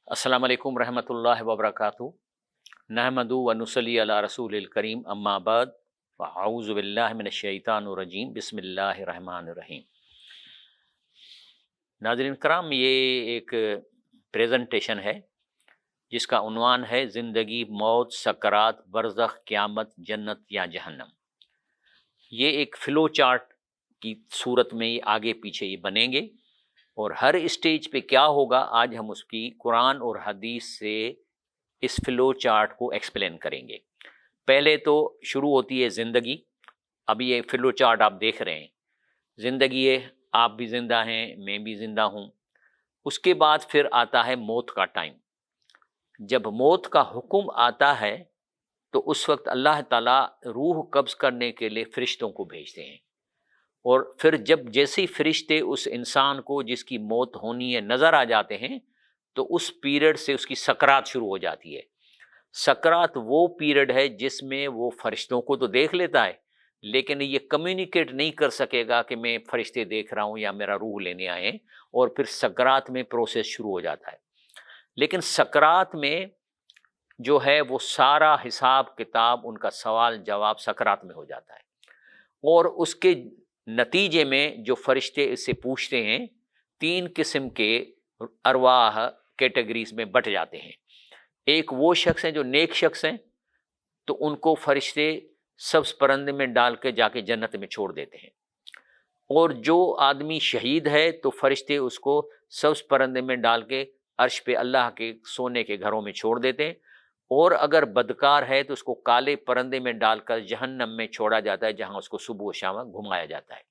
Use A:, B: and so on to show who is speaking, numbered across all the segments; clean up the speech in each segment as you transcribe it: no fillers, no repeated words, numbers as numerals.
A: अस्सलाम वालेकुम रहमतुल्लाहि व बरकातुहू। नहमदु व नुसल्ली अला रसूलिल करीम, अम्मा बाद, व अऊज़ु बिल्लाहि मिनश शैतानिर रजीम, बिस्मिल्लाहिर रहमानिर रहीम। नाज़रीन कराम, ये एक प्रेजेंटेशन है जिसका उन्वान है ज़िंदगी, मौत, सकरात, बरज़ख, क़यामत, जन्नत या जहन्नम। ये एक फ़्लो चार्ट की सूरत में ये आगे पीछे ये बनेंगे और हर स्टेज पे क्या होगा आज हम उसकी कुरान और हदीस से इस फ़्लो चार्ट को एक्सप्लेन करेंगे। पहले तो शुरू होती है ज़िंदगी। अभी ये फ़्लो चार्ट आप देख रहे हैं, ज़िंदगी है, आप भी ज़िंदा हैं, मैं भी ज़िंदा हूँ। उसके बाद फिर आता है मौत का टाइम। जब मौत का हुक्म आता है तो उस वक्त अल्लाह ताला रूह कब्ज़ करने के लिए फ़रिश्तों को भेजते हैं, और फिर जब जैसे ही फ़रिश्ते उस इंसान को जिसकी मौत होनी है नज़र आ जाते हैं तो उस पीरियड से उसकी सकरात शुरू हो जाती है। सकरात वो पीरियड है जिसमें वो फ़रिश्तों को तो देख लेता है, लेकिन ये कम्युनिकेट नहीं कर सकेगा कि मैं फ़रिश्ते देख रहा हूँ या मेरा रूह लेने आए हैं, और फिर सकरात में प्रोसेस शुरू हो जाता है। लेकिन सकरात में जो है वो सारा हिसाब किताब, उनका सवाल जवाब सकरात में हो जाता है, और उसके नतीजे में जो फरिश्ते इससे पूछते हैं, 3 किस्म के अरवाह कैटेगरीज में बट जाते हैं। एक वो शख्स हैं जो नेक शख्स हैं, तो उनको फरिश्ते सब्ज़ परंदे में डाल के जाके जन्नत में छोड़ देते हैं, और जो आदमी शहीद है तो फरिश्ते उसको सब्ज़ परंदे में डाल के अर्श पे अल्लाह के सोने के घरों में छोड़ देते हैं, और अगर बदकार है तो उसको काले परंदे में डालकर जहन्नम में छोड़ा जाता है, जहां उसको सुबह शाम घुमाया जाता है।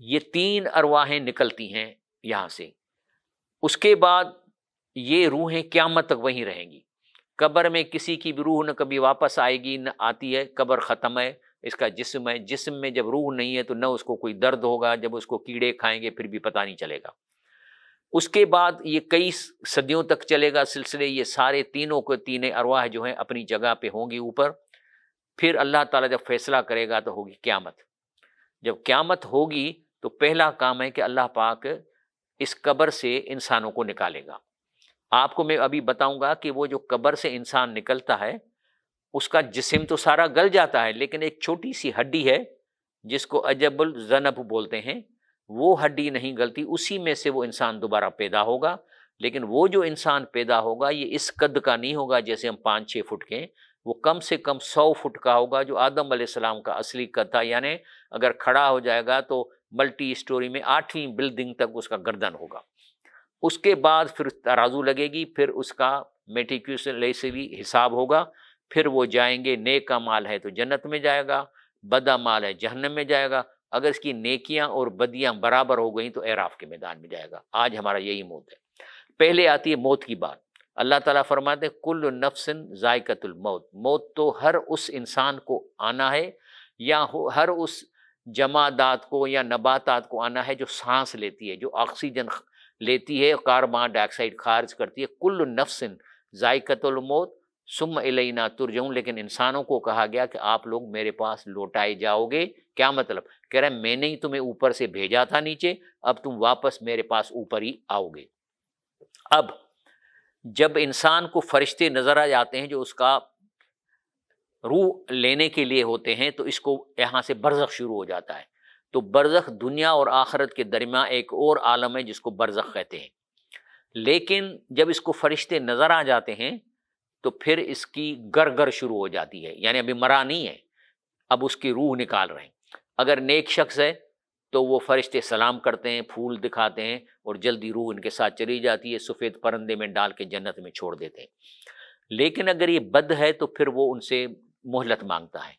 A: ये 3 अरवाहें निकलती हैं यहाँ से। उसके बाद ये रूहें क़यामत तक वहीं रहेंगी। कब्र में किसी की भी रूह न कभी वापस आएगी न आती है, कब्र ख़त्म है, इसका जिस्म है। जिस्म में जब रूह नहीं है तो न उसको कोई दर्द होगा, जब उसको कीड़े खाएंगे फिर भी पता नहीं चलेगा। उसके बाद ये कई सदियों तक चलेगा सिलसिले। ये सारे तीनों के तीनों अरवाह जो हैं अपनी जगह पे होंगी ऊपर। फिर अल्लाह ताला जब फैसला करेगा तो होगी क़यामत। जब क़यामत होगी तो पहला काम है कि अल्लाह पाक इस कब्र से इंसानों को निकालेगा। आपको मैं अभी बताऊंगा कि वो जो कब्र से इंसान निकलता है उसका जिस्म तो सारा गल जाता है, लेकिन एक छोटी सी हड्डी है जिसको अजबुल ज़नब बोलते हैं, वो हड्डी नहीं गलती, उसी में से वो इंसान दोबारा पैदा होगा। लेकिन वो जो इंसान पैदा होगा ये इस कद का नहीं होगा जैसे हम 5-6 फुट के, वो कम से कम 100 फुट का होगा, जो आदम अलैहिस्सलाम का असली कद था। यानी अगर खड़ा हो जाएगा तो मल्टी स्टोरी में 8वीं बिल्डिंग तक उसका गर्दन होगा। उसके बाद फिर तराजू लगेगी, फिर उसका मेटिक्यूलसली हिसाब होगा। फिर वो जाएंगे, नेक का माल है तो जन्नत में जाएगा, बदा माल है जहन्नम में जाएगा। अगर इसकी नेकियां और बदियां बराबर हो गई तो एराफ के मैदान में जाएगा। आज हमारा यही मौत है। पहले आती है मौत की बात। अल्लाह ताला फरमाते हैं कुल्लु नफ्सिन जायकातुल मौत। मौत तो हर उस इंसान को आना है, या हर उस जमादात को या नबातात को आना है जो सांस लेती है, जो ऑक्सीजन लेती है, कार्बन डाइऑक्साइड खारिज करती है। कुल्लु नफ्सिन जायकातुल मौत सुम्मा इलैना तुरजऊन। लेकिन इंसानों को कहा गया कि आप लोग मेरे पास लौटाए जाओगे। क्या मतलब? कह रहा है मैंने ही तुम्हें ऊपर से भेजा था नीचे, अब तुम वापस मेरे पास ऊपर ही आओगे। अब जब इंसान को फरिश्ते नजर आ जाते हैं जो उसका रूह लेने के लिए होते हैं, तो इसको यहाँ से बरज़ख शुरू हो जाता है। तो बरज़ख दुनिया और आखिरत के दरमियान एक और आलम है जिसको बरज़ख कहते हैं। लेकिन जब इसको फरिश्ते नजर आ जाते हैं तो फिर इसकी गर शुरू हो जाती है, यानी अभी मरा नहीं है, अब उसकी रूह निकाल रहे हैं। अगर नेक शख्स है तो वो फरिश्ते सलाम करते हैं, फूल दिखाते हैं, और जल्दी रूह इनके साथ चली जाती है, सफ़ेद परंदे में डाल के जन्नत में छोड़ देते हैं। लेकिन अगर ये बद है तो फिर वो उनसे मोहलत मांगता है।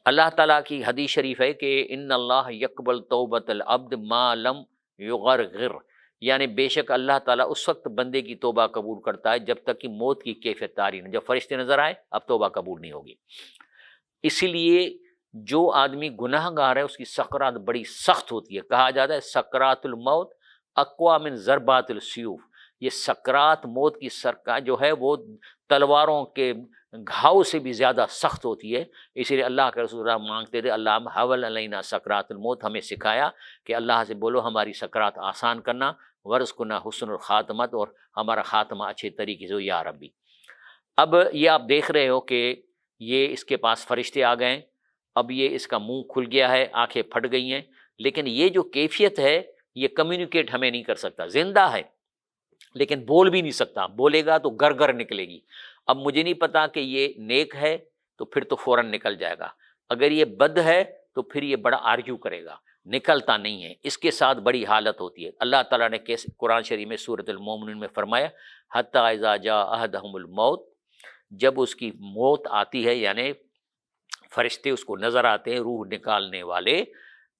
A: अल्लाह ताला की हदीस शरीफ है कि इन्नल्लाह यक़बल तौबतल अब्द मा लम युग़रग़िर, यानी बेशक अल्लाह ताला उस वक्त बंदे की तौबा कबूल करता है जब तक कि मौत की कैफियत तारी न। जब फरिश्ते नजर आए अब तौबा कबूल नहीं होगी। इसीलिए जो आदमी गुनाहगार है उसकी सकरात बड़ी सख्त होती है। कहा जाता है सकरातुल मौत अक़वा मिन ज़रबातिल सयूफ़। ये सकरात मौत की सरका जो है वो तलवारों के घाव से भी ज़्यादा सख्त होती है। इसीलिए अल्लाह के रसूल मांगते थे अल्लाह हवल अलैना सकरातुल मौत, हमें सिखाया कि अल्लाह से बोलो हमारी सकरात आसान करना, वर्ज़क़ना हुस्नुल ख़ातमत, और हमारा ख़ात्मा अच्छे तरीके से हो या रब्बी। अब ये आप देख रहे हो कि ये इसके पास फरिश्ते आ गए, अब ये इसका मुंह खुल गया है, आंखें फट गई हैं, लेकिन ये जो कैफियत है ये कम्युनिकेट हमें नहीं कर सकता। जिंदा है लेकिन बोल भी नहीं सकता, बोलेगा तो गर गर निकलेगी। अब मुझे नहीं पता कि ये नेक है तो फिर तो फौरन निकल जाएगा, अगर ये बद है तो फिर ये बड़ा आर्ग्यू करेगा, निकलता नहीं है, इसके साथ बड़ी हालत होती है। अल्लाह ताला ने कैसे कुरान शरीफ में सूरतुल मोमिनून में फरमाया, हत्ता इज़ा जा अहदहुमुल मौत, जब उसकी मौत आती है, यानी फरिश्ते उसको नजर आते हैं रूह निकालने वाले,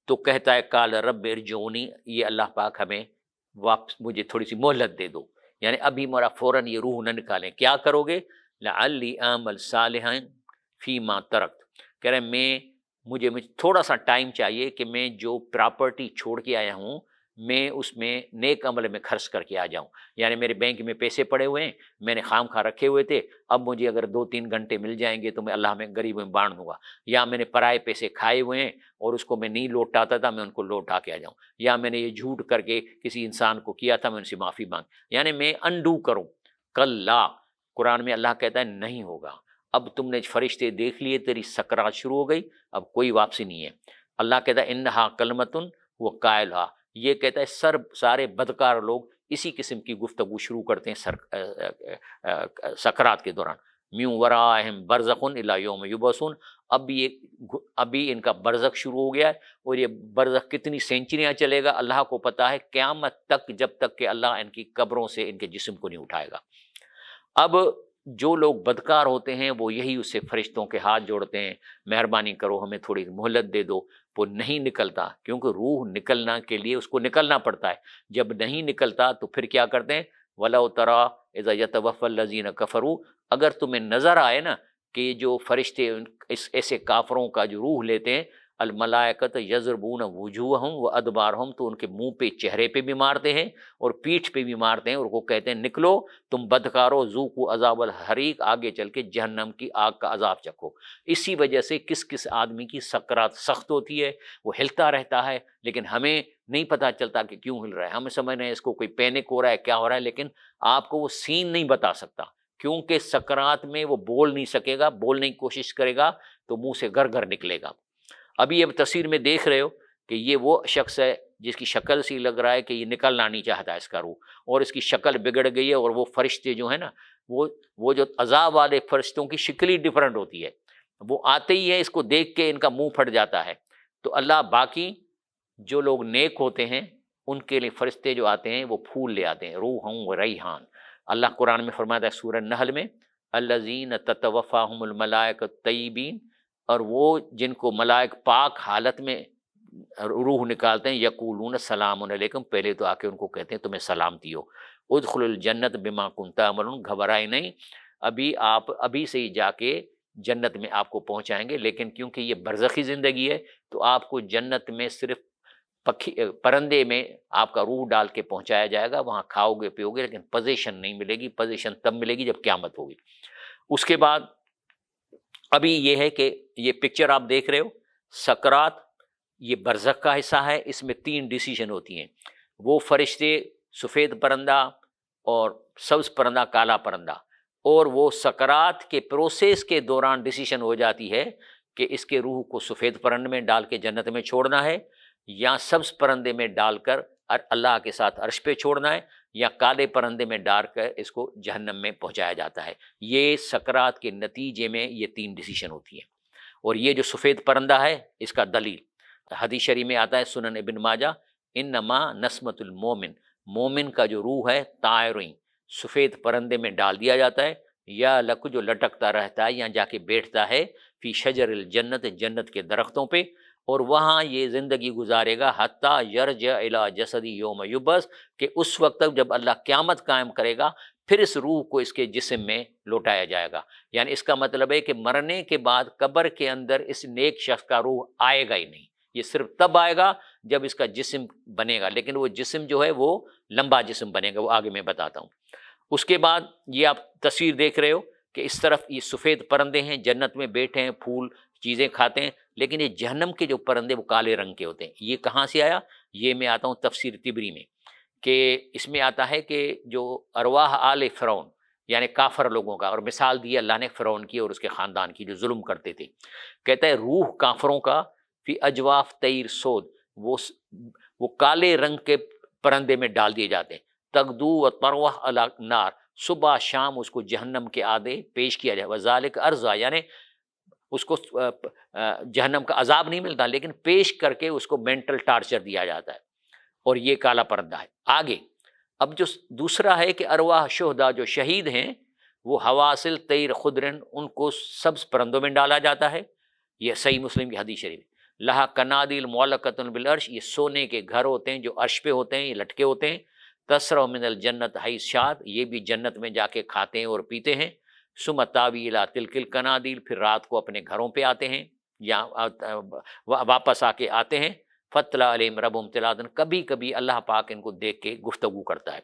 A: तो कहता है काल रब इरजिऊनी, ये अल्लाह पाक हमें वापस, मुझे थोड़ी सी मोहलत दे दो, यानी अभी मेरा फौरन ये रूह न निकालें। क्या करोगे? लअल्ली आमल सालिहन फीमा तरक्त, कह रहे मुझे थोड़ा सा टाइम चाहिए कि मैं जो प्रॉपर्टी छोड़ के आया हूँ मैं उसमें नेक अमल में खर्च करके आ जाऊं। यानी मेरे बैंक में पैसे पड़े हुए हैं, मैंने खाम खा रखे हुए थे, अब मुझे अगर 2-3 घंटे मिल जाएंगे तो मैं अल्लाह में गरीब में बांट दूंगा, या मैंने पराए पैसे खाए हुए हैं और उसको मैं नहीं लौटाता था, मैं उनको लौटा के आ जाऊं, या मैंने ये झूठ करके किसी इंसान को किया था, मैं उनसे माफ़ी मांग, यानी मैं अनडू करूँ। कल्ला, कुरान में अल्लाह कहता है नहीं होगा, अब तुमने फरिश्ते देख लिए, तेरी सकरात शुरू हो गई, अब कोई वापसी नहीं है। अल्लाह कहता है इन्नहा कलमतुन व कायलहा, ये कहता है सारे बदकार लोग इसी किस्म की गुफ्तगू शुरू करते हैं सकरात के दौरान। म्यू वराहम बरज़खुन इला यौम युबसून, अभी इनका बरज़ख शुरू हो गया है, और ये बरज़ख कितनी सेंचुरियाँ चलेगा अल्लाह को पता है, क़यामत तक, जब तक कि अल्लाह इनकी कब्रों से इनके जिस्म को नहीं उठाएगा। अब जो लोग बदकार होते हैं वो यही उससे फरिश्तों के हाथ जोड़ते हैं, मेहरबानी करो हमें थोड़ी मोहलत दे दो, वो नहीं निकलता, क्योंकि रूह निकलना के लिए उसको निकलना पड़ता है। जब नहीं निकलता तो फिर क्या करते हैं, वलौ तरा इज़ा यतवफ़्फ़ल लज़ीना कफ़रू, अगर तुम्हें नज़र आए ना कि जो फरिश्ते इस ऐसे काफरों का जो रूह लेते हैं, अल मलाइकत यज़रबून वुजूहहुम व अदबारहुम, तो उनके मुंह पे, चेहरे पे भी मारते हैं और पीठ पे भी मारते हैं, और वो कहते हैं निकलो तुम बदकारो, ज़ूक़ू अज़ाबल हरीक, आगे चल के जहन्नम की आग का अजाब चखो। इसी वजह से किस किस आदमी की सकरात सख्त होती है, वो हिलता रहता है, लेकिन हमें नहीं पता चलता कि क्यों हिल रहा है, हम समझ रहे हैं इसको कोई पैनिक हो रहा है, क्या हो रहा है, लेकिन आपको वो सीन नहीं बता सकता, क्योंकि सकरात में वो बोल नहीं सकेगा, बोलने की कोशिश करेगा तो मुंह से गर गर निकलेगा। अभी अब तस्वीर में देख रहे हो कि ये वो शख्स है जिसकी शक्ल से लग रहा है कि ये निकलना नहीं चाहता इसका रूह, और इसकी शक्ल बिगड़ गई है, और वो फरिश्ते जो है ना, वो जो अजाब वाले फरिश्तों की शक्ल ही डिफरेंट होती है, वो आते ही है, इसको देख के इनका मुंह फट जाता है। तो अल्लाह बाकी जो लोग नेक होते हैं उनके लिए फरिश्ते जो आते हैं वो फूल ले आते हैं, रूह व रैहान। अल्लाह कुरान में फरमाता है सूरह नहल में, अल्लज़ीन ततवफ़ाहुमुल मलाइकतु तय्यबीन, और वो जिनको मलाइक पाक हालत में रूह निकालते हैं, यक़ूलून सलामुन अलैकुम, पहले तो आके उनको कहते हैं तुम्हें सलामती हो, उदखुलुल जन्नत बिमा कुंतुम तामलून, घबराए नहीं, अभी से ही जाके जन्नत में आपको पहुंचाएंगे, लेकिन क्योंकि ये बरज़खी ज़िंदगी है तो आपको जन्नत में सिर्फ परंदे में आपका रूह डाल के पहुंचाया जाएगा, वहाँ खाओगे पियोगे, लेकिन पोजीशन नहीं मिलेगी, पोजीशन तब मिलेगी जब क़यामत होगी। उसके बाद अभी ये है कि ये पिक्चर आप देख रहे हो, सकरात ये बरज़ख का हिस्सा है, इसमें 3 डिसीजन होती हैं। वो फरिश्ते सफ़ेद परंदा और सब्ज़ परंदा, काला परंदा, और वो सकरात के प्रोसेस के दौरान डिसीजन हो जाती है कि इसके रूह को सफ़ेद परंदे में डाल के जन्नत में छोड़ना है, या सब्ज़ परंदे में डालकर अल्लाह के साथ अर्श पे छोड़ना है, या काले परंदे में डालकर इसको जहन्नम में पहुंचाया जाता है। ये सकरात के नतीजे में ये 3 डिसीजन होती हैं। और ये जो सफ़ेद परंदा है इसका दलील हदीस शरीफ में आता है, सुनन इब्न माजा, इन्नमा नस्मतुल मोमिन, मोमिन का जो रूह है तायरुइन, सफ़ेद परंदे में डाल दिया जाता है, या लक जो लटकता रहता है, यहाँ जाके बैठता है फी शजरिल जन्नत, जन्नत के दरख्तों पे, और वहाँ ये ज़िंदगी गुजारेगा हत्ता यरजा इला जसदी यौम युबस, कि उस वक्त तक जब अल्लाह क़यामत कायम करेगा फिर इस रूह को इसके जिस्म में लौटाया जाएगा। यानी इसका मतलब है कि मरने के बाद कब्र के अंदर इस नेक शख्स का रूह आएगा ही नहीं, ये सिर्फ तब आएगा जब इसका जिस्म बनेगा, लेकिन वो जिस्म जो है वो लंबा जिस्म बनेगा, वो आगे मैं बताता हूँ। उसके बाद ये आप तस्वीर देख रहे हो कि इस तरफ ये सफ़ेद परंदे हैं, जन्नत में बैठे हैं, फूल चीज़ें खाते हैं, लेकिन ये जहन्नम के जो परंदे वो काले रंग के होते हैं। ये कहाँ से आया, ये मैं आता हूँ तफसीर तिबरी में, کہ اس میں آتا ہے کہ جو ارواح آل فرعون یعنی کافر لوگوں کا، اور مثال دی اللہ نے فرعون کی اور اس کے خاندان کی جو ظلم کرتے تھے، کہتا ہے روح کافروں کا فی اجواف طیر سود، وہ کالے رنگ کے پرندے میں ڈال دیے جاتے ہیں، تغدو و تروح علی نار، صبح شام اس کو جہنم کے آدھے پیش کیا جائے، وذالک ارضا یعنی اس کو جہنم کا عذاب نہیں ملتا لیکن پیش کر کے اس کو مینٹل ٹارچر دیا جاتا ہے، اور یہ کالا پرندہ ہے۔ آگے اب جو دوسرا ہے کہ ارواح شہداء جو شہید ہیں وہ حواسل طیر خدرن، ان کو سبز پرندوں میں ڈالا جاتا ہے، یہ صحیح مسلم کی حدیث شریف ہے۔ لہا کنادیل معلقۃ بالعرش، یہ سونے کے گھر ہوتے ہیں جو عرش پہ ہوتے ہیں، یہ لٹکے ہوتے ہیں۔ تسرع من الجنت حیث شاءت، یہ بھی جنت میں جا کے کھاتے ہیں اور پیتے ہیں۔ ثم تاوی الی تلک الکنادیل، پھر رات کو اپنے گھروں پہ آتے ہیں یا واپس آ کے آتے ہیں۔ فطلع علیہم ربہم تلادن، کبھی کبھی اللہ پاک ان کو دیکھ کے گفتگو کرتا ہے،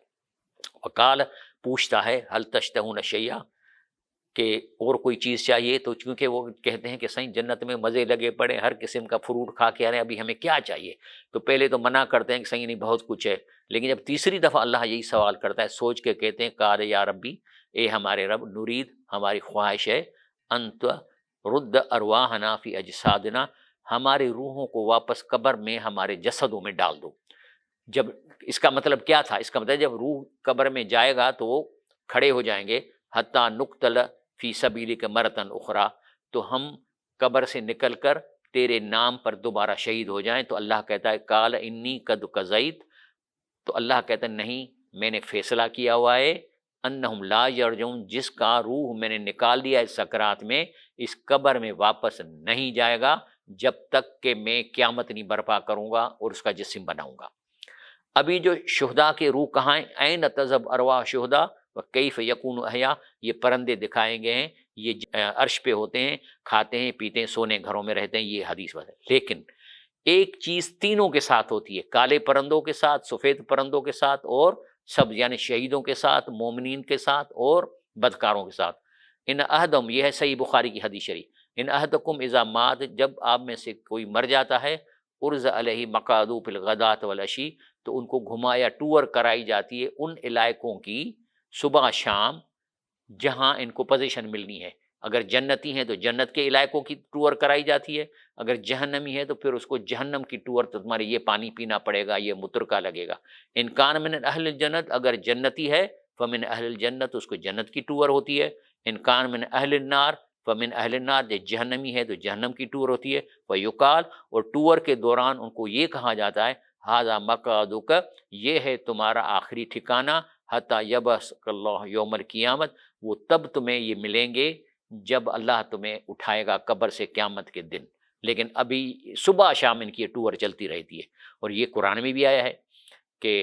A: وقال پوچھتا ہے حل تشتہون شیئا، کہ اور کوئی چیز چاہیے، تو چونکہ وہ کہتے ہیں کہ صحیح جنت میں مزے لگے پڑے، ہر قسم کا فروٹ کھا کے آ رہے ہیں، ابھی ہمیں کیا چاہیے، تو پہلے تو منع کرتے ہیں کہ صحیح نہیں بہت کچھ ہے، لیکن جب تیسری دفعہ اللہ یہی سوال کرتا ہے سوچ کے کہتے ہیں قال یا ربی، اے ہمارے رب، نرید ہماری خواہش ہے، انت رد ارواحنا فی اجسادنا، ہماری روحوں کو واپس قبر میں ہمارے جسدوں میں ڈال دو۔ جب اس کا مطلب کیا تھا؟ اس کا مطلب جب روح قبر میں جائے گا تو وہ کھڑے ہو جائیں گے، حتیٰ نقتل فی سبیلک مرتن اخرى، تو ہم قبر سے نکل کر تیرے نام پر دوبارہ شہید ہو جائیں، تو اللہ کہتا ہے قال انی قد قضیت، تو اللہ کہتا ہے نہیں، میں نے فیصلہ کیا ہوا ہے، انہم لا یرجعون، جس کا روح میں نے نکال دیا اس سکرات میں، اس قبر میں واپس نہیں جائے گا جب تک کہ میں قیامت نہیں برپا کروں گا اور اس کا جسم بناؤں گا۔ ابھی جو شہداء کے روح کہاں ہیں؟ این تذهب ارواح شہداء وکیف یکون احیاء، یہ پرندے دکھائے گئے ہیں، یہ عرش پہ ہوتے ہیں، کھاتے ہیں پیتے ہیں، سونے گھروں میں رہتے ہیں، یہ حدیث ہے۔ لیکن ایک چیز تینوں کے ساتھ ہوتی ہے، کالے پرندوں کے ساتھ، سفید پرندوں کے ساتھ، اور سب یعنی شہیدوں کے ساتھ، مومنین کے ساتھ اور بدکاروں کے ساتھ۔ ان احدم، یہ ہے صحیح بخاری کی حدیث شریف، ان احدکم اذا مات، جب آپ میں سے کوئی مر جاتا ہے، عرض علیہ مقعدو فی الغداۃ والعشی، تو ان کو گھمایا ٹور کرائی جاتی ہے ان علاقوں کی صبح شام جہاں ان کو پوزیشن ملنی ہے۔ اگر جنتی ہیں تو جنت کے علاقوں کی ٹور کرائی جاتی ہے، اگر جہنمی ہے تو پھر اس کو جہنم کی ٹور، تو تمہارے یہ پانی پینا پڑے گا، یہ مترکہ لگے گا۔ ان کان من اہل الجنت، اگر جنتی ہے فمن اہل الجنت، اس کو جنت کی ٹور ہوتی ہے۔ ان کان من اہل النار فمن اہل النار، جو جہنمی ہے تو جہنم کی ٹور ہوتی ہے۔ فیقال، اور ٹور کے دوران ان کو یہ کہا جاتا ہے ھذا مقعدک، یہ ہے تمہارا آخری ٹھکانہ، حتی یبعثک اللہ یوم القیامت، وہ تب تمہیں یہ ملیں گے جب اللہ تمہیں اٹھائے گا قبر سے قیامت کے دن۔ لیکن ابھی صبح شام ان کی ٹور چلتی رہتی ہے، اور یہ قرآن میں بھی آیا ہے کہ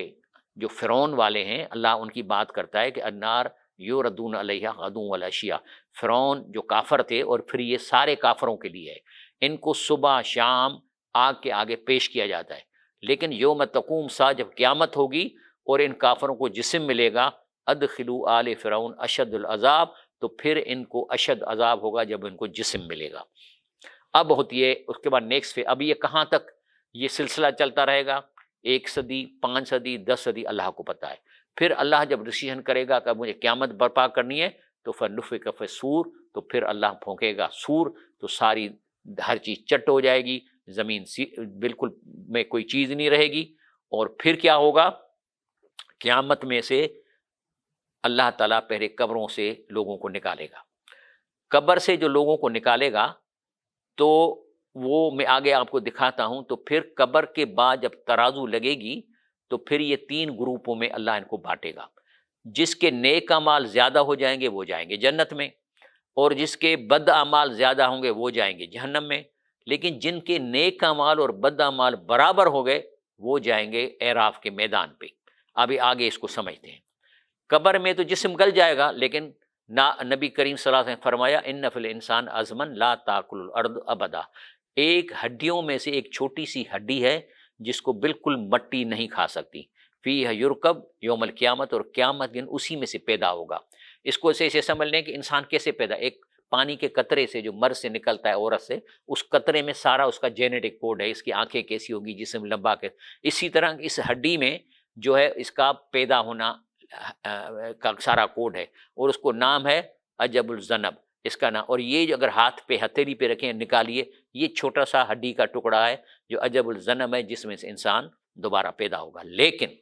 A: جو فرعون والے ہیں اللہ ان کی بات کرتا ہے کہ النار یوردون علیہا غدوا وعشیا، فرعون جو کافر تھے، اور پھر یہ سارے کافروں کے لیے ہے، ان کو صبح شام آگ کے آگے پیش کیا جاتا ہے، لیکن یوم تقوم سا، جب قیامت ہوگی اور ان کافروں کو جسم ملے گا، ادخلوا آل فرعون اشد العذاب، تو پھر ان کو اشد عذاب ہوگا جب ان کو جسم ملے گا۔ اب ہوتی ہے اس کے بعد نیکسٹ فیز، اب یہ کہاں تک یہ سلسلہ چلتا رہے گا، 1 صدی، 5 صدی، 10 صدی، اللہ کو پتہ ہے۔ پھر اللہ جب ڈیسیژن کرے گا کہ مجھے قیامت برپا کرنی ہے، تو فنفخ فی الصور، تو پھر اللہ پھونکے گا سور، تو ساری ہر چیز چٹ ہو جائے گی، زمین بالکل میں کوئی چیز نہیں رہے گی، اور پھر کیا ہوگا؟ قیامت میں سے اللہ تعالیٰ پہلے قبروں سے لوگوں کو نکالے گا۔ قبر سے جو لوگوں کو نکالے گا تو وہ میں آگے آپ کو دکھاتا ہوں، تو پھر قبر کے بعد جب ترازو لگے گی تو پھر یہ 3 گروپوں میں اللہ ان کو بانٹے گا۔ جس کے نیک اعمال زیادہ ہو جائیں گے وہ جائیں گے جنت میں، اور جس کے بد اعمال زیادہ ہوں گے وہ جائیں گے جہنم میں، لیکن جن کے نیک اعمال اور بد اعمال برابر ہو گئے وہ جائیں گے اعراف کے میدان پہ۔ ابھی آگے اس کو سمجھتے ہیں۔ قبر میں تو جسم گل جائے گا، لیکن نبی کریم صلی اللہ علیہ وسلم نے فرمایا ان فی الانسان عظما لا تاکل الارض ابدا، ایک ہڈیوں میں سے ایک چھوٹی سی ہڈی ہے جس کو بالکل مٹی نہیں کھا سکتی، فیہ یرکب یوم القیامت، اور قیامت دن اسی میں سے پیدا ہوگا۔ اس کو ایسے سمجھ لیں کہ انسان کیسے پیدا، ایک پانی کے قطرے سے جو مرد سے نکلتا ہے عورت سے، اس قطرے میں سارا اس کا جینیٹک کوڈ ہے، اس کی آنکھیں کیسی ہوگی، جسم لمبا کے، اسی طرح اس ہڈی میں جو ہے اس کا پیدا ہونا کا سارا کوڈ ہے، اور اس کو نام ہے عجب الذنب اس کا نام۔ اور یہ جو اگر ہاتھ پہ ہتھیلی پہ رکھیں نکالیے، یہ چھوٹا سا ہڈی کا ٹکڑا ہے جو عجب الذنب ہے، جس میں سے انسان دوبارہ پیدا ہوگا۔ لیکن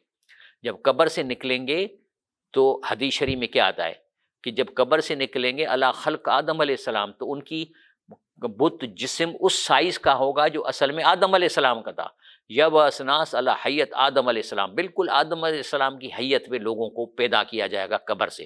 A: جب قبر سے نکلیں گے تو حدیث شریف میں کیا آتا ہے کہ جب قبر سے نکلیں گے اللہ خلق آدم علیہ السلام، تو ان کی بت جسم اس سائز کا ہوگا جو اصل میں آدم علیہ السلام کا تھا۔ یب اسناس اللہ حیت آدم علیہ السلام، بالکل آدم علیہ السلام کی حیت میں لوگوں کو پیدا کیا جائے گا قبر سے۔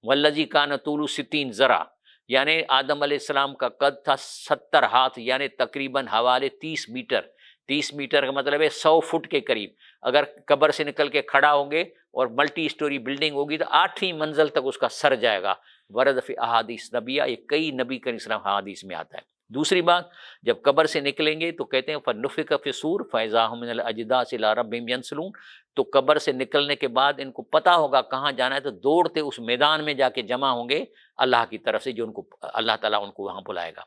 A: والذی کان طول 60 ذرا، یعنی آدم علیہ السلام کا قد تھا 70 ہاتھ، یعنی تقریباً حوالے 30 میٹر۔ 30 میٹر کا مطلب ہے 100 فٹ کے قریب۔ اگر قبر سے نکل کے کھڑا ہوں گے اور ملٹی اسٹوری بلڈنگ ہوگی تو 8ویں منزل تک اس کا سر جائے گا۔ ورد فی احادیث نبیہ، یہ کئی نبی کریم صلی اللہ علیہ وسلم حدیث میں آتا ہے۔ دوسری بات، جب قبر سے نکلیں گے تو کہتے ہیں فَنُفِخَ فِی الصُّورِ فَإِذَا هُم مِنَ الْأَجْدَاثِ إِلَىٰ رَبِّهِمْ يَنْسِلُونَ، تو قبر سے نکلنے کے بعد ان کو پتہ ہوگا کہاں جانا ہے، تو دوڑتے اس میدان میں جا کے جمع ہوں گے اللہ کی طرف سے، جو ان کو اللہ تعالیٰ ان کو وہاں بلائے گا۔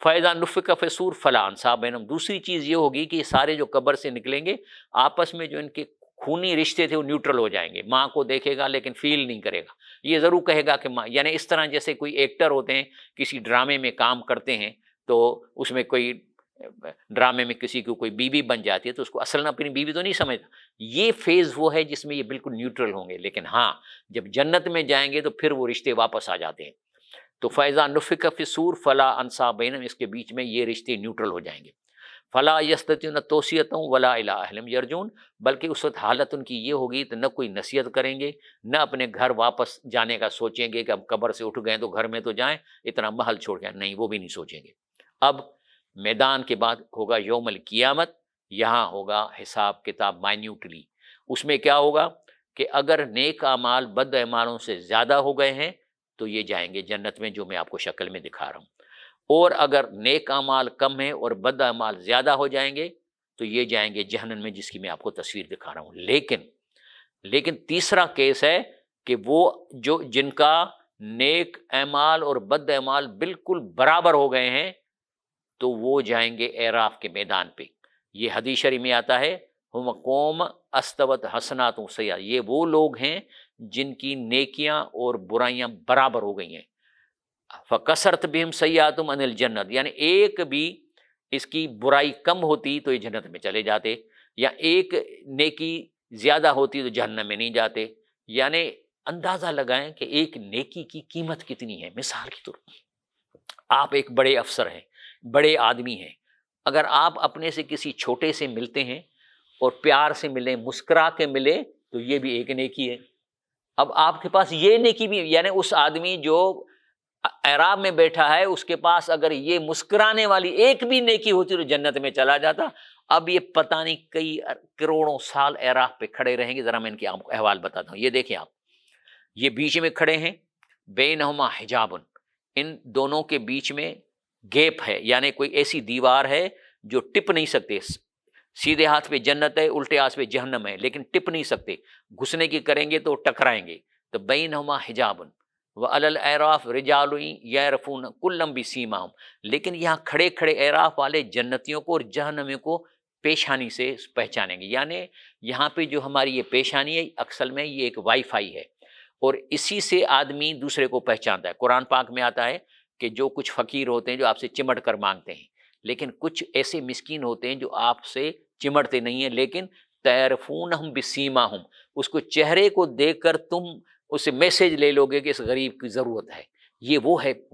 A: فَإِذَا نُفِخَ فِی الصُّورِ فَلَا أَنْسَابَ بَيْنَهُمْ، دوسری چیز یہ ہوگی کہ یہ سارے جو قبر سے نکلیں گے آپس میں جو ان کے خونی رشتے تھے وہ نیوٹرل ہو جائیں گے۔ ماں کو دیکھے گا لیکن فیل نہیں کرے گا، یہ ضرور کہے گا کہ ماں، یعنی اس طرح جیسے کوئی ایکٹر ہوتے ہیں کسی ڈرامے میں کام کرتے ہیں تو اس میں کوئی ڈرامے میں کسی کو کوئی بیوی بن جاتی ہے تو اس کو اصل میں اپنی بیوی تو نہیں سمجھتا۔ یہ فیز وہ ہے جس میں یہ بالکل نیوٹرل ہوں گے، لیکن ہاں جب جنت میں جائیں گے تو پھر وہ رشتے واپس آ جاتے ہیں۔ تو فَإِذَا نُفِخَ فِی الصُّورِ فَلَا أَنْسَابَ بَيْنَهُمْ، اس کے بیچ میں یہ رشتے نیوٹرل ہو جائیں گے۔ فَلَا يَسْتَطِيعُونَ تَوْصِیَةً وَلَا إِلَىٰ أَهْلِهِمْ يَرْجُعُونَ، بلکہ اس وقت حالت ان کی یہ ہوگی تو نہ کوئی نصیحت کریں گے، نہ اپنے گھر واپس جانے کا سوچیں گے کہ اب قبر سے اٹھ گئے تو گھر میں تو جائیں، اتنا محل چھوڑ کے نہیں، وہ بھی نہیں سوچیں گے۔ اب میدان کے بعد ہوگا یوم القیامت، یہاں ہوگا حساب کتاب مائنیوٹلی۔ اس میں کیا ہوگا کہ اگر نیک اعمال بد اعمالوں سے زیادہ ہو گئے ہیں تو یہ جائیں گے جنت میں، جو میں آپ کو شکل میں دکھا رہا ہوں، اور اگر نیک اعمال کم ہیں اور بد اعمال زیادہ ہو جائیں گے تو یہ جائیں گے جہنم میں، جس کی میں آپ کو تصویر دکھا رہا ہوں۔ لیکن تیسرا کیس ہے کہ وہ جو جن کا نیک اعمال اور بد اعمال بالکل برابر ہو گئے ہیں تو وہ جائیں گے اعراف کے میدان پہ۔ یہ حدیث شریف میں آتا ہے ہم قوم استوت حسنات و سیئات، یہ وہ لوگ ہیں جن کی نیکیاں اور برائیاں برابر ہو گئی ہیں۔ فَكَسَرْتْ بِهِمْ سَيِّئَاتُهُمْ عَنِ الْجَنَّةِ، یعنی ایک بھی اس کی برائی کم ہوتی تو یہ جنت میں چلے جاتے، یا ایک نیکی زیادہ ہوتی تو جہنم میں نہیں جاتے۔ یعنی اندازہ لگائیں کہ ایک نیکی کی قیمت کتنی ہے۔ مثال کے طور پر آپ ایک بڑے افسر ہیں، بڑے آدمی ہیں، اگر آپ اپنے سے کسی چھوٹے سے ملتے ہیں اور پیار سے ملیں، مسکرا کے ملے، تو یہ بھی ایک نیکی ہے۔ اب آپ کے پاس یہ نیکی بھی، یعنی اس آدمی جو اعراب میں بیٹھا ہے اس کے پاس اگر یہ مسکرانے والی ایک بھی نیکی ہوتی تو جنت میں چلا جاتا۔ اب یہ پتہ نہیں کئی کروڑوں سال اعراف پہ کھڑے رہیں گے۔ ذرا میں ان کے آپ کو احوال بتاتا ہوں۔ یہ دیکھیں آپ، یہ بیچ میں کھڑے ہیں، بینہما حجاب، ان دونوں کے بیچ میں گیپ ہے، یعنی کوئی ایسی دیوار ہے جو ٹپ نہیں سکتے۔ سیدھے ہاتھ پہ جنت ہے، الٹے ہاتھ پہ جہنم ہے، لیکن ٹپ نہیں سکتے، گھسنے کی کریں گے تو ٹکرائیں گے۔ تو بینہما حجاب وعلی الاعراف رجال یعرفون کلا بسیماہم، لیکن یہاں کھڑے کھڑے اعراف والے جنتیوں کو اور جہنمیوں کو پیشانی سے پہچانیں گے۔ یعنی یہاں پہ جو ہماری یہ پیشانی ہے اصل میں یہ ایک وائی فائی ہے، اور اسی سے آدمی دوسرے کو پہچانتا ہے۔ قرآن پاک میں آتا ہے کہ جو کچھ فقیر ہوتے ہیں جو آپ سے چمٹ کر مانگتے ہیں، لیکن کچھ ایسے مسکین ہوتے ہیں جو آپ سے چمٹتے نہیں ہیں، لیکن تعرفونہم بسیماہم، اس کو چہرے کو دیکھ کر تم اسے میسج لے لو گے کہ اس غریب کی ضرورت ہے۔ یہ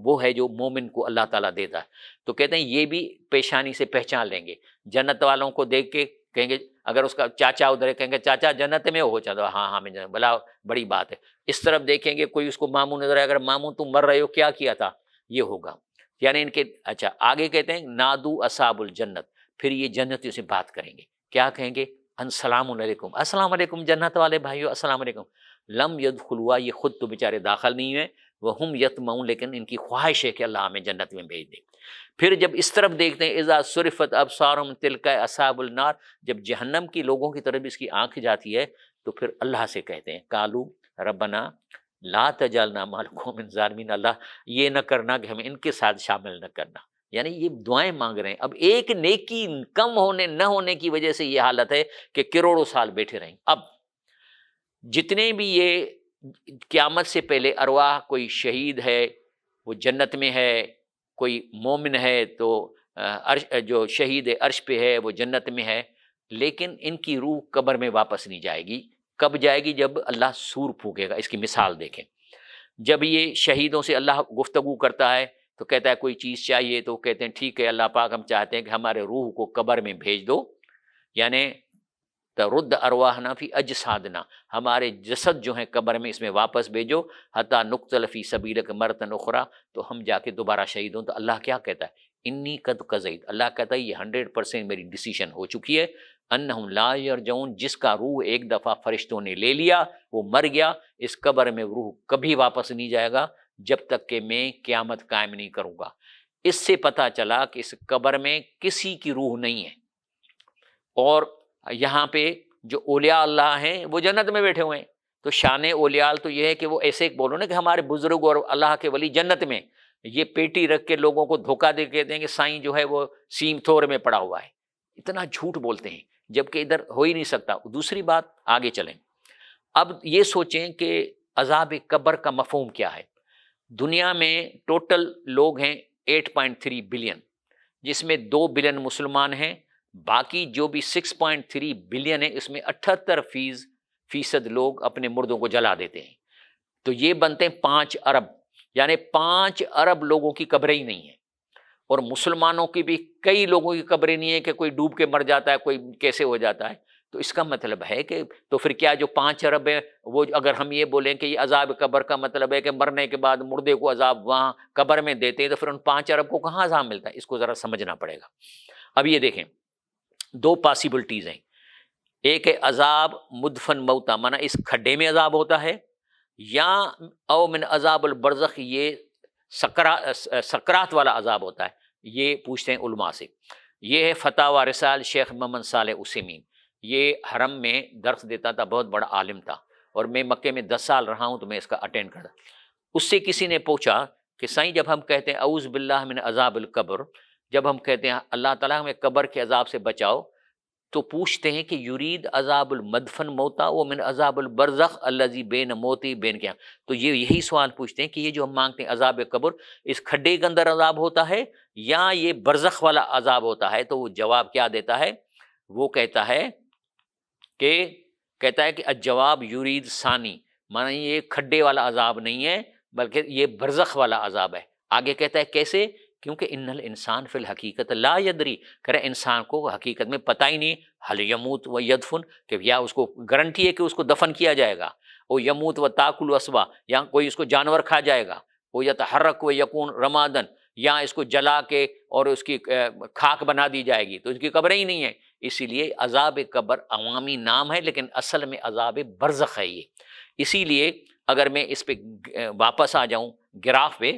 A: وہ ہے جو مومن کو اللہ تعالیٰ دیتا ہے۔ تو کہتے ہیں یہ بھی پیشانی سے پہچان لیں گے۔ جنت والوں کو دیکھ کے کہیں گے، اگر اس کا چاچا ادھر ہے کہیں گے چاچا جنت میں ہو، چلو ہاں میں جنت، بلا بڑی بات ہے۔ اس طرف دیکھیں گے کوئی اس کو ماموں نظر آئے، اگر ماموں تم مر رہے ہو کیا کیا تھا، یہ ہوگا۔ یعنی ان کے اچھا آگے کہتے ہیں نادو اصحاب الجنت، پھر یہ جنتیوں سے بات کریں گے، کیا کہیں گے؟ السلام علیکم، السلام علیکم جنت والے بھائیو، السلام علیکم۔ لم یدخلوا، یہ خود تو بیچارے داخل نہیں ہوئے، وہم یطمعون، لیکن ان کی خواہش ہے کہ اللہ ہمیں جنت میں بھیج دے۔ پھر جب اس طرف دیکھتے ہیں اذا صرفت ابصارهم تلک اصحاب النار، جب جہنم کی لوگوں کی طرف اس کی آنکھ جاتی ہے تو پھر اللہ سے کہتے ہیں قالو ربنا لا تجعلنا مع القوم الظالمین، اللہ یہ نہ کرنا کہ ہمیں ان کے ساتھ شامل نہ کرنا۔ یعنی یہ دعائیں مانگ رہے ہیں۔ اب ایک نیکی کم ہونے نہ ہونے کی وجہ سے یہ حالت ہے کہ کروڑوں سال بیٹھے رہیں۔ اب جتنے بھی یہ قیامت سے پہلے ارواح، کوئی شہید ہے وہ جنت میں ہے، کوئی مومن ہے تو جو شہید عرش پہ ہے وہ جنت میں ہے، لیکن ان کی روح قبر میں واپس نہیں جائے گی۔ کب جائے گی؟ جب اللہ سور پھونکے گا۔ اس کی مثال دیکھیں، جب یہ شہیدوں سے اللہ گفتگو کرتا ہے تو کہتا ہے کوئی چیز چاہیے، تو کہتے ہیں ٹھیک ہے اللہ پاک، ہم چاہتے ہیں کہ ہمارے روح کو قبر میں بھیج دو، یعنی ترد ارواحنا فی اجسادنا، ہمارے جسد جو ہیں قبر میں اس میں واپس بھیجو، حتی نقتل فی سبیلک مرتن اخرى، تو ہم جا کے دوبارہ شہید ہوں۔ تو اللہ کیا کہتا ہے؟ انی قد قضیت، اللہ کہتا ہے یہ 100% میری ڈیسیشن ہو چکی ہے، انہم لا یرجعون، جس کا روح ایک دفعہ فرشتوں نے لے لیا وہ مر گیا، اس قبر میں روح کبھی واپس نہیں جائے گا جب تک کہ میں قیامت قائم نہیں کروں گا۔ اس سے پتہ چلا کہ اس قبر میں کسی کی روح نہیں ہے، اور یہاں پہ جو اولیاء اللہ ہیں وہ جنت میں بیٹھے ہوئے ہیں۔ تو شان اولیاء تو یہ ہے کہ وہ ایسے بولو نا کہ ہمارے بزرگ اور اللہ کے ولی جنت میں، یہ پیٹی رکھ کے لوگوں کو دھوکہ دے کے کہتے ہیں کہ سائیں جو ہے وہ سیم تھور میں پڑا ہوا ہے، اتنا جھوٹ بولتے ہیں جبکہ ادھر ہو ہی نہیں سکتا۔ دوسری بات، آگے چلیں، اب یہ سوچیں کہ عذاب قبر کا مفہوم کیا ہے۔ دنیا میں ٹوٹل لوگ ہیں 8.3 بلین، جس میں 2 بلین مسلمان ہیں، باقی جو بھی 6.3 بلین ہے اس میں 78% لوگ اپنے مردوں کو جلا دیتے ہیں، تو یہ بنتے ہیں 5 ارب، یعنی 5 ارب لوگوں کی قبریں ہی نہیں ہیں۔ اور مسلمانوں کی بھی کئی لوگوں کی قبریں نہیں ہیں کہ کوئی ڈوب کے مر جاتا ہے، کوئی کیسے ہو جاتا ہے۔ تو اس کا مطلب ہے کہ تو پھر کیا جو 5 ارب ہے وہ، اگر ہم یہ بولیں کہ یہ عذاب قبر کا مطلب ہے کہ مرنے کے بعد مردے کو عذاب وہاں قبر میں دیتے ہیں، تو پھر ان 5 ارب کو کہاں عذاب ملتا ہے؟ اس کو ذرا سمجھنا پڑے گا۔ اب یہ دیکھیں، 2 پاسیبلٹیز ہیں، ایک ہے عذاب مدفن موتا، مانا اس کھڈے میں عذاب ہوتا ہے، یا او من عذاب البرزخ، یہ سکرات والا عذاب ہوتا ہے۔ یہ پوچھتے ہیں علماء سے۔ یہ ہے فتاوی رسال شیخ محمد صالح عثیمین، یہ حرم میں درس دیتا تھا، بہت بڑا عالم تھا، اور میں مکے میں 10 سال رہا ہوں تو میں اس کا اٹینڈ کرتا۔ اس سے کسی نے پوچھا کہ سائیں جب ہم کہتے ہیں اعوذ باللہ من عذاب القبر، جب ہم کہتے ہیں اللہ تعالیٰ ہمیں قبر کے عذاب سے بچاؤ، تو پوچھتے ہیں کہ یرید عذاب المدفن موتا و من عذاب البرزخ الذی بین موتی بین کیا، تو یہ یہی سوال پوچھتے ہیں کہ یہ جو ہم مانگتے ہیں عذاب قبر، اس کھڈے کے اندر عذاب ہوتا ہے یا یہ برزخ والا عذاب ہوتا ہے؟ تو وہ جواب کیا دیتا ہے؟ وہ کہتا ہے کہ الجواب یرید ثانی، مانا یہ کھڈے والا عذاب نہیں ہے بلکہ یہ برزخ والا عذاب ہے۔ آگے کہتا ہے کیسے؟ کیونکہ ان الانسان فی الحقیقت لا یدری، کہ انسان کو حقیقت میں پتہ ہی نہیں، حل یموت و یدفن، کہ یا اس کو گارنٹی ہے کہ اس کو دفن کیا جائے گا، او یموت و تاکل اسبا، یا کوئی اس کو جانور کھا جائے گا، او یتحرک و یکون رمادن، یا اس کو جلا کے اور اس کی خاک بنا دی جائے گی، تو اس کی قبریں ہی نہیں ہیں۔ اسی لیے عذاب قبر عوامی نام ہے لیکن اصل میں عذاب برزخ ہے یہ۔ اسی لیے اگر میں اس پہ واپس آ جاؤں گراف پہ،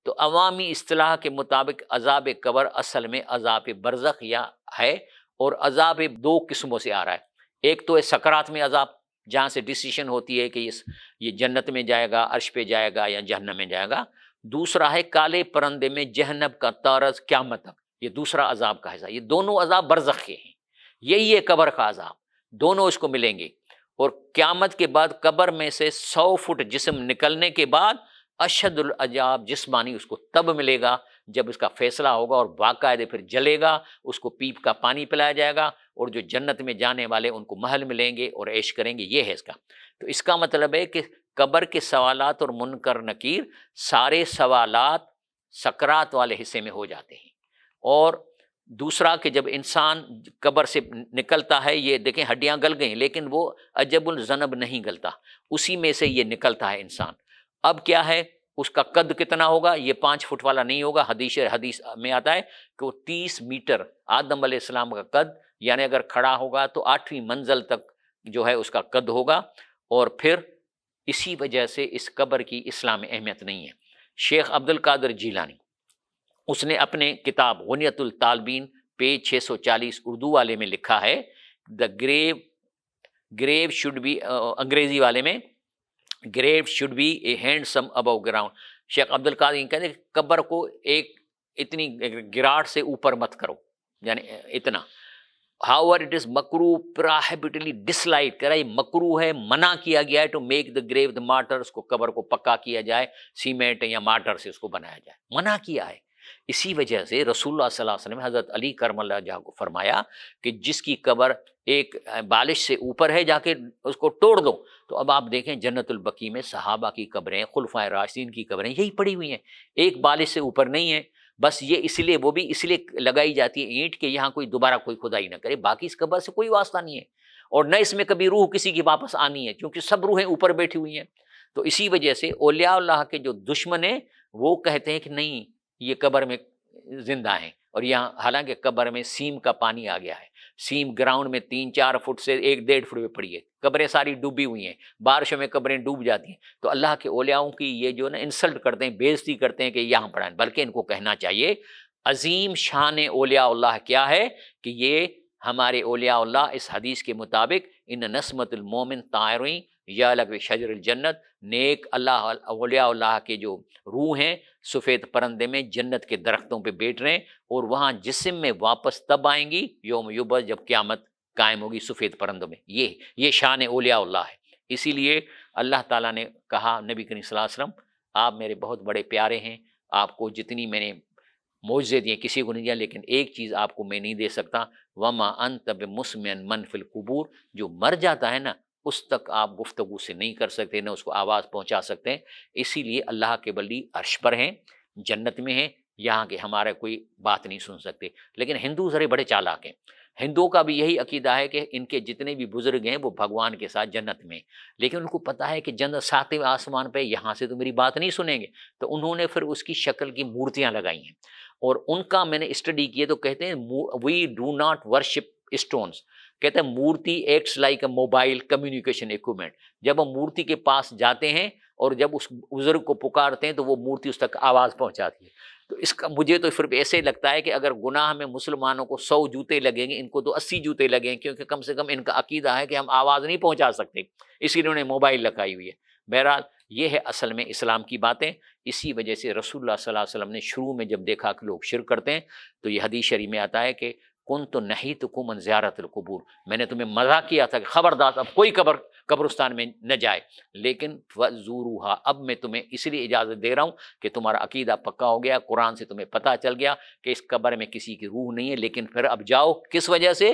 A: تو عوامی اصطلاح کے مطابق عذاب قبر اصل میں عذاب برزخ یا ہے، اور عذاب 2 قسموں سے آ رہا ہے۔ ایک تو ہے سکرات میں عذاب، جہاں سے ڈیسیشن ہوتی ہے کہ یہ جنت میں جائے گا، عرش پہ جائے گا یا جہنم میں جائے گا۔ دوسرا ہے کالے پرندے میں جہنم کا طارز قیامت تک، یہ دوسرا عذاب کا حصہ۔ یہ دونوں عذاب برزخ کے ہیں، یہی ہے قبر کا عذاب، دونوں اس کو ملیں گے۔ اور قیامت کے بعد قبر میں سے 100 فٹ جسم نکلنے کے بعد اشد العذاب جسمانی اس کو تب ملے گا جب اس کا فیصلہ ہوگا، اور باقاعدہ پھر جلے گا، اس کو پیپ کا پانی پلایا جائے گا، اور جو جنت میں جانے والے ان کو محل ملیں گے اور عیش کریں گے۔ یہ ہے اس کا۔ تو اس کا مطلب ہے کہ قبر کے سوالات اور منکر نکیر سارے سوالات سکرات والے حصے میں ہو جاتے ہیں۔ اور دوسرا کہ جب انسان قبر سے نکلتا ہے، یہ دیکھیں ہڈیاں گل گئیں لیکن وہ عجب الذنب نہیں گلتا، اسی میں سے یہ نکلتا ہے انسان۔ اب کیا ہے، اس کا قد کتنا ہوگا؟ یہ 5 فٹ والا نہیں ہوگا، حدیث میں آتا ہے کہ وہ 30 میٹر آدم علیہ السلام کا قد، یعنی اگر کھڑا ہوگا تو 8ویں منزل تک جو ہے اس کا قد ہوگا۔ اور پھر اسی وجہ سے اس قبر کی اسلام میں اہمیت نہیں ہے۔ شیخ عبد القادر جیلانی، اس نے اپنے کتاب غنیت الطالبین پیج 640 اردو والے میں لکھا ہے، دا گریو شوڈ بی، انگریزی والے میں grave should be a handsome above ground. Sheikh Abdul القادر کہتے ہیں کہ قبر کو ایک اتنی گراٹ سے اوپر مت کرو، یعنی اتنا، however it is makruh prohibitively disliked, कह रहा है मकरूह है, मना किया गया है to make the grave the martyr, उसको कब्र को पक्का किया जाए, सीमेंट या मार्टर से उसको बनाया जाए, मना किया है। इसी वजह से रसूलुल्लाह सल्लल्लाहु अलैहि वसल्लम हज़रत अली करमल्लाहु वजहहु को फरमाया कि जिसकी कब्र एक बालिश से ऊपर है जाके उसको तोड़ दो। तो अब आप देखें जन्नतुल बकी में सहाबा की कब्रें, खुलफाए राशिदीन की कब्रें यही पड़ी हुई हैं, एक बालिश से ऊपर नहीं है। बस ये इसलिए, वो भी इसलिए लगाई जाती है ईंट के यहाँ कोई दोबारा कोई खुदाई ना करे, बाकी इस कब्र से कोई वास्ता नहीं है और न इसमें कभी रूह किसी की वापस आनी है, क्योंकि सब रूहें ऊपर बैठी हुई हैं। तो इसी वजह से औलिया अल्लाह के जो दुश्मन हैं वो कहते हैं कि नहीं ये कब्र में जिंदा हैं, और यहाँ हालांकि कब्र में सीम का पानी आ गया है, सीम ग्राउंड में 3-4 फुट से 1-1.5 फुट में पड़ी है, कब्रें सारी डूबी हुई हैं, बारिशों में कब्रें डूब जाती हैं। तो अल्लाह के औलियाओं की ये जो ना इंसल्ट करते हैं, बेइज्जती करते हैं कि यहाँ पड़ा है, बल्कि इनको कहना चाहिए अजीम शान औलिया अल्लाह क्या है कि ये हमारे औलिया अल्लाह इस हदीस के मुताबिक इन नस्मतुल मोमिन तायरी या लग शजरुल जन्नत, नेक अल्लाह औलिया अल्लाह के जो रूह हैं सफ़ेद परंदे में जन्नत के दरख्तों पे बैठ रहे हैं, और वहाँ जिस्म में वापस तब आएंगी यौम युबअस, जब क़यामत कायम होगी सफ़ेद परंदों में। ये शान औलिया अल्लाह है। इसीलिए अल्लाह ताला ने कहा नबी करीम सल्लल्लाहु अलैहि वसल्लम आप मेरे बहुत बड़े प्यारे हैं, आपको जितनी मैंने मौज़े दिए किसी को नहीं दिया, लेकिन एक चीज़ आपको मैं नहीं दे सकता, वमा अंत बिमुस्मिन मन फिल कुबूर, जो मर जाता है ना उस तक आप गुफ्तगू से नहीं कर सकते, न उसको आवाज़ पहुंचा सकते हैं। इसीलिए अल्लाह के वली अर्श पर हैं, जन्नत में हैं, यहाँ के हमारा कोई बात नहीं सुन सकते। लेकिन हिंदू ज़रे बड़े चालाक हैं, हिंदुओं का भी यही अकीदा है कि इनके जितने भी बुजुर्ग हैं वो भगवान के साथ जन्नत में, लेकिन उनको पता है कि जन्नत 7वें आसमान पे, यहाँ से तो मेरी बात नहीं सुनेंगे, तो उन्होंने फिर उसकी शक्ल की मूर्तियाँ लगाई हैं। और उनका मैंने स्टडी किए तो कहते हैं we do not worship stones, कहते हैं मूर्ति acts like a mobile communication equipment. जब हम मूर्ति के पास जाते हैं और जब उस बुजुर्ग को पुकारते हैं तो वो मूर्ति उस तक आवाज़ पहुंचाती है। तो इसका मुझे तो फिर ऐसे लगता है कि अगर गुनाह में मुसलमानों को 100 जूते लगेंगे, इनको तो 80 जूते लगेंगे, क्योंकि कम से कम इनका अकीदा है कि हम आवाज़ नहीं पहुंचा सकते, इसीलिए उन्होंने मोबाइल लगाई हुई है। बहरहाल ये है असल में इस्लाम की बातें। इसी वजह से रसूलुल्लाह सल्लल्लाहु अलैहि वसल्लम ने शुरू में जब देखा कि लोग शिरक करते हैं तो ये हदीस शरीफ में आता है कि कुन तो नहीं तो कुमन ज़ियारतुल कुबूर, मैंने तुम्हें मज़ा किया था कि खबरदार अब कोई कब्रिस्तान में न जाए, लेकिन फ़ज़ूरूहा, अब मैं तुम्हें इसलिए इजाज़त दे रहा हूँ कि तुम्हारा अकीदा पक्का हो गया, कुरान से तुम्हें पता चल गया कि इस कब्र में किसी की रूह नहीं है, लेकिन फिर अब जाओ। किस वजह से?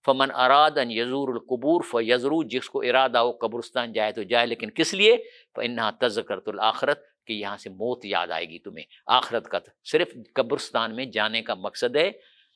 A: फ़मन अराद अन यज़ूरुल कुबूर फ़यज़रू, जिसको इरादा हो कब्रिस्तान जाए तो जाए, लेकिन किस लिए? फ़इन्नहा तज़किरतुल आखिरत, कि यहाँ से मौत याद आएगी तुम्हें, आखिरत का। सिर्फ कब्रिस्तान में जाने का मकसद है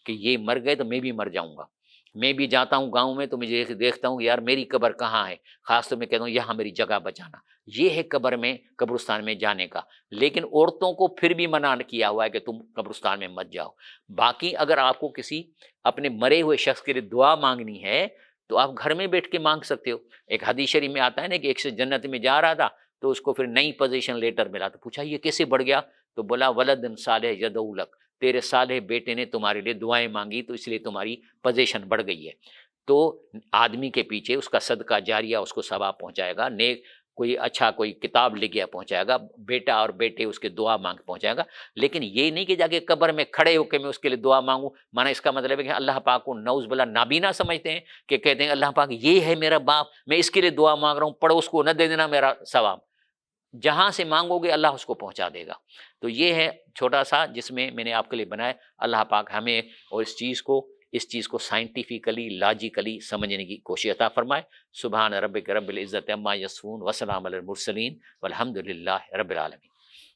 A: कि ये मर गए तो मैं भी मर जाऊंगा। मैं भी जाता हूँ गांव में तो मुझे देखता हूँ यार मेरी कब्र कहाँ है, खास तो मैं कहता हूँ यहाँ मेरी जगह बचाना। ये है कब्र में, कब्रिस्तान में जाने का। लेकिन औरतों को फिर भी मना किया हुआ है कि तुम कब्रिस्तान में मत जाओ। बाकी अगर आपको किसी अपने मरे हुए शख्स के लिए दुआ मांगनी है तो आप घर में बैठ के मांग सकते हो। एक हदीस शरीफ में आता है ना कि एक से जन्नत में जा रहा था तो उसको फिर नई पोजीशन लेटर मिला, तो पूछा ये कैसे बढ़ गया? तो बोला वलदन सालेह यदऊ लक, तेरे साले बेटे ने तुम्हारे लिए दुआएं मांगी तो इसलिए तुम्हारी पोजीशन बढ़ गई है। तो आदमी के पीछे उसका सदका जारिया उसको सवाब पहुंचाएगा, नेक कोई अच्छा कोई किताब लिख गया पहुंचाएगा, बेटा और बेटे उसके दुआ मांग पहुंचाएगा। लेकिन ये नहीं कि जाके कब्र में खड़े होकर मैं उसके लिए दुआ मांगूं। माना इसका मतलब है कि अल्लाह पाक को नौज बला नाबीना समझते हैं कि कहते हैं अल्लाह पाक ये है मेरा बाप, मैं इसके लिए दुआ मांग रहा हूँ, पड़ोस को न दे देना मेरा सवाब। जहाँ से मांगोगे अल्लाह उसको पहुँचा देगा। तो ये है छोटा सा जिसमें मैंने आपके लिए बनाया। अल्लाह पाक हमें और इस चीज़ को साइंटिफिकली लॉजिकली समझने की कोशिश अता फरमाए। सुभान रब्बिक रब्बिल इज़्ज़ति अम्मा यसिफून व सलामुन अलल मुरसलीन वल्हम्दुलिल्लाहि रब्बिल आलमीन।